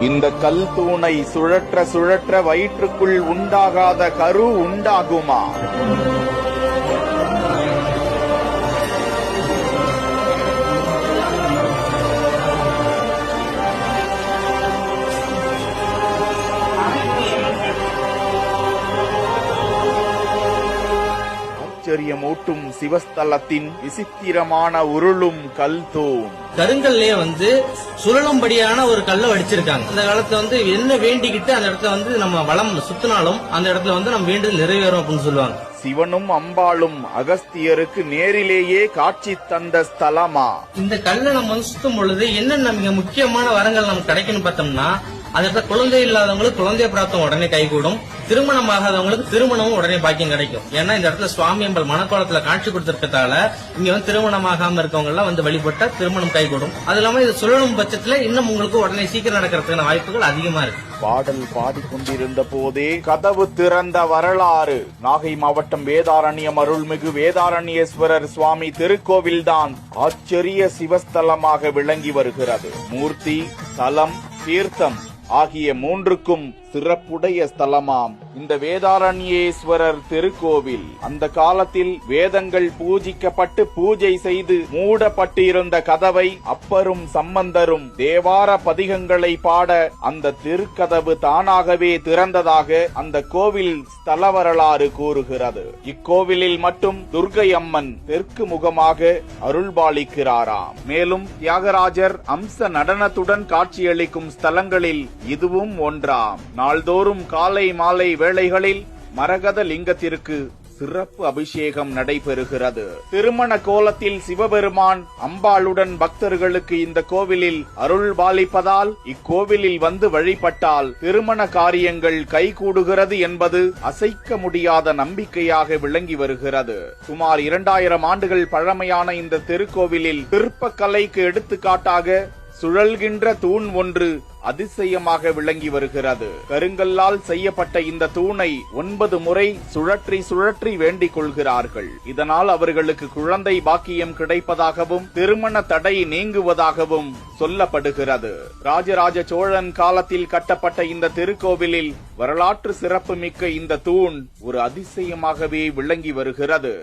இந்த கல் தூணை சுழற்ற சுழற்ற வயிற்றுக்குள் உண்டாகாத கரு உண்டாகுமா? ஆச்சரியமூட்டும் சிவஸ்தலத்தின் விசித்திரமான உருளும் கல் தூண். கருங்கல்லே சுழலும்படியான ஒரு கல்லை வடிச்சிருக்காங்க. அந்த காலத்துல என்ன வேண்டிக்கிட்டு அந்த இடத்துல நம்ம வளம் சுத்தினாலும் அந்த இடத்துல நம்ம வேண்டுதல் நிறைவேறும் அப்படின்னு சொல்லுவாங்க. சிவனும் அம்பாளும் அகஸ்தியருக்கு நேரிலேயே காட்சி தந்த ஸ்தலமா? இந்த கல்லை நம்ம சுத்தும் பொழுது என்னென்ன மிக முக்கியமான வரங்கள் நமக்கு கிடைக்கும்னு பார்த்தோம்னா, அந்த இடத்துல குழந்தை இல்லாதவங்களுக்கு குழந்தை பிராப்தம் உடனே கைகூடும், திருமணம் ஆகாதவங்களுக்கு திருமணமும் உடனே பாக்கியம் கிடைக்கும். ஏன்னா இந்த இடத்துல சுவாமி அம்பல் மணக்கோலத்துல காட்சி கொடுத்திருக்கதால இங்க திருமணம் ஆகாம இருக்கவங்க எல்லாம் வழிபட்ட திருமணம் கைகூடும். அது இல்லாம இது சுழலும் பட்சத்துல இன்னும் உங்களுக்கு உடனே சீக்கிரம் நடக்கிறதுக்கான வாய்ப்புகள் அதிகமா இருக்கு. பாடல் பாடிக்கொண்டிருந்த போதே கதவு திறந்த வரலாறு. நாகை மாவட்டம் வேதாரண்யம் அருள்மிகு வேதாரண்யேஸ்வரர் சுவாமி திருக்கோவில்தான் ஆச்சரிய சிவஸ்தலமாக விளங்கி வருகிறது. மூர்த்தி, ஸ்தலம், தீர்த்தம் ஆகிய மூன்றுக்கும் சிறப்புடைய ஸ்தலமாம் இந்த வேதாரண்யேஸ்வரர் திருக்கோவில். அந்த காலத்தில் வேதங்கள் பூஜிக்கப்பட்டு பூஜை செய்து மூடப்பட்டிருந்த கதவை அப்பரும் சம்பந்தரும் தேவார பதிகங்களை பாட அந்த திருக்கதவு தானாகவே திறந்ததாக அந்த கோவில் ஸ்தல வரலாறு கூறுகிறது. இக்கோவிலில் மட்டும் துர்க்கை அம்மன் தெற்கு முகமாக அருள்பாலிக்கிறாராம். மேலும் தியாகராஜர் அம்ச நடனத்துடன் காட்சியளிக்கும் ஸ்தலங்களில் இதுவும் ஒன்றாம். நாள்தோறும் காலை மாலை வேளைகளில் மரகத லிங்கத்திற்கு சிறப்பு அபிஷேகம் நடைபெறுகிறது. திருமண கோலத்தில் சிவபெருமான் அம்பாளுடன் பக்தர்களுக்கு இந்த கோவிலில் அருள் பாலிப்பதால் இக்கோவிலில் வழிபட்டால் திருமண காரியங்கள் கைகூடுகிறது என்பது அசைக்க முடியாத நம்பிக்கையாக விளங்கி வருகிறது. சுமார் 2000 ஆண்டுகள் பழமையான இந்த திருக்கோவிலில் சிற்பக்கலைக்கு எடுத்துக்காட்டாக சுழல்கின்ற தூண் ஒன்று அதிசயமாக விளங்கி வருகிறது. கருங்கல்லால் செய்யப்பட்ட இந்த தூணை 9 முறை சுழற்றி சுழற்றி வேண்டிக் கொள்கிறார்கள். இதனால் அவர்களுக்கு குழந்தை பாக்கியம் கிடைப்பதாகவும் திருமண தடை நீங்குவதாகவும் சொல்லப்படுகிறது. ராஜராஜ சோழன் காலத்தில் கட்டப்பட்ட இந்த திருக்கோவிலில் வரலாற்று சிறப்பு மிக்க இந்த தூண் ஒரு அதிசயமாகவே விளங்கி வருகிறது.